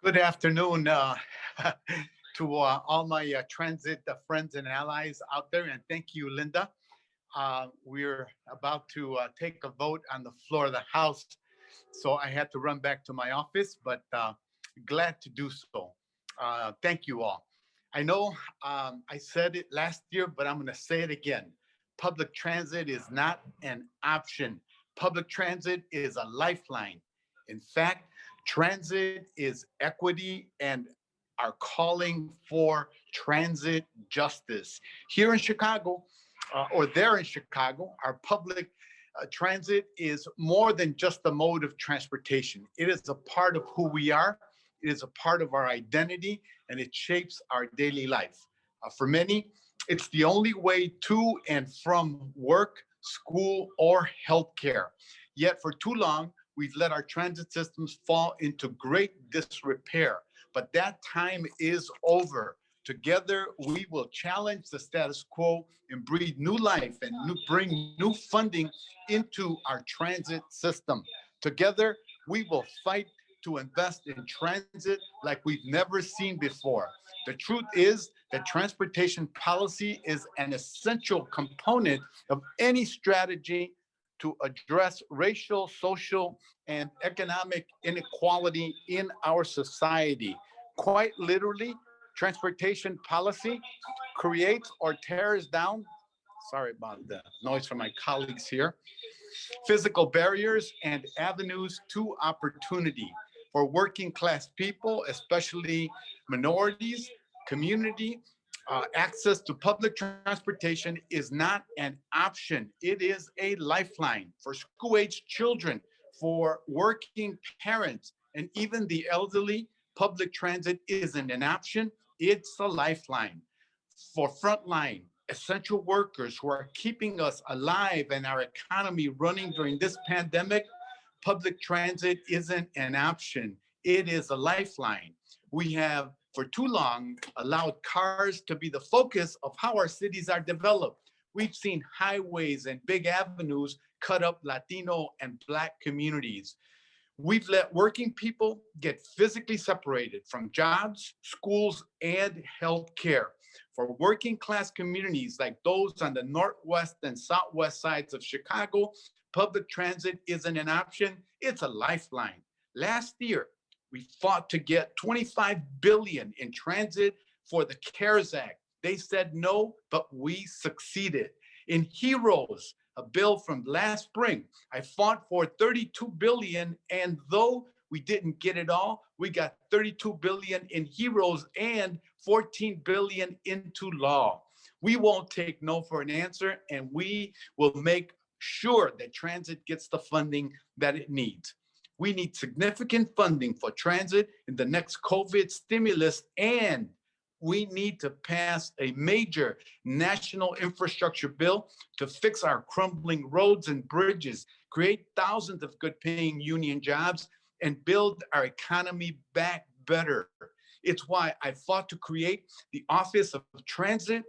Good afternoon to all my transit friends and allies out there. And thank you, Linda. We're about to take a vote on the floor of the House. So I had to run back to my office, but glad to do so. Thank you all. I know I said it last year, but I'm going to say it again. Public transit is not an option. Public transit is a lifeline. In fact, transit is equity and are calling for transit justice. Here in Chicago, or there in Chicago, our public transit is more than just a mode of transportation. It is a part of who we are. It is a part of our identity, and it shapes our daily life. For many, it's the only way to and from work, school, or healthcare. Yet for too long, we've let our transit systems fall into great disrepair. But that time is over. Together, we will challenge the status quo and breathe new life and bring new funding into our transit system. Together, we will fight to invest in transit like we've never seen before. The truth is that transportation policy is an essential component of any strategy to address racial, social, and economic inequality in our society. Quite literally, transportation policy creates or tears down, sorry about the noise from my colleagues here, physical barriers and avenues to opportunity for working class people, especially minorities, community. Access to public transportation is not an option. It is a lifeline for school-age children, for working parents, and even the elderly. Public transit isn't an option. It's a lifeline for frontline essential workers who are keeping us alive and our economy running during this pandemic. Public transit isn't an option. It is a lifeline. We have for too long allowed cars to be the focus of how our cities are developed. We've seen highways and big avenues cut up Latino and Black communities. We've let working people get physically separated from jobs, schools, and healthcare. For working class communities like those on the northwest and southwest sides of Chicago, public transit isn't an option, it's a lifeline. Last year, we fought to get $25 billion in transit for the CARES Act. They said no, but we succeeded. In HEROES, a bill from last spring, I fought for $32 billion, and though we didn't get it all, we got $32 billion in HEROES and $14 billion into law. We won't take no for an answer, and we will make sure that transit gets the funding that it needs. We need significant funding for transit in the next COVID stimulus, and we need to pass a major national infrastructure bill to fix our crumbling roads and bridges, create thousands of good paying union jobs, and build our economy back better. It's why I fought to create the Office of Transit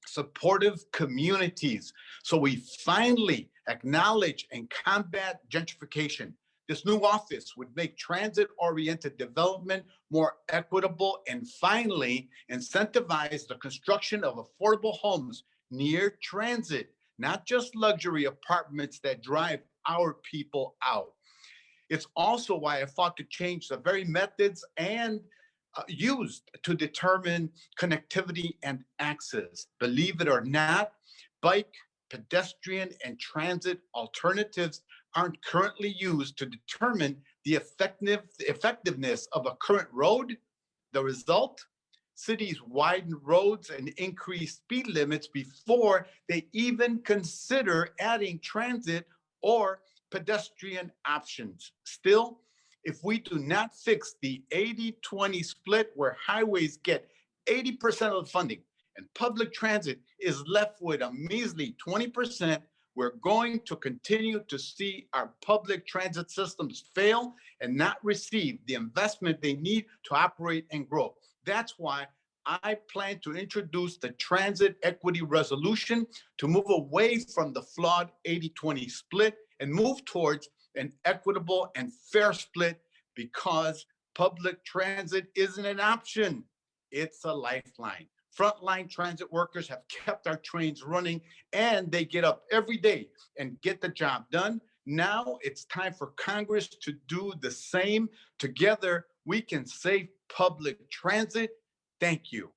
Supportive Communities, so we finally acknowledge and combat gentrification. This new office would make transit-oriented development more equitable and finally incentivize the construction of affordable homes near transit, not just luxury apartments that drive our people out. It's also why I fought to change the very methods and used to determine connectivity and access. Believe it or not, bike, pedestrian, and transit alternatives aren't currently used to determine the effectiveness of a current road. The result? Cities widen roads and increase speed limits before they even consider adding transit or pedestrian options. Still, if we do not fix the 80-20 split where highways get 80% of the funding and public transit is left with a measly 20%, we're going to continue to see our public transit systems fail and not receive the investment they need to operate and grow. That's why I plan to introduce the Transit Equity Resolution to move away from the flawed 80-20 split and move towards an equitable and fair split, because Public transit isn't an option, it's a lifeline. Frontline transit workers have kept our trains running, and they get up every day and get the job done. Now it's time for Congress to do the same. Together, we can save public transit. Thank you.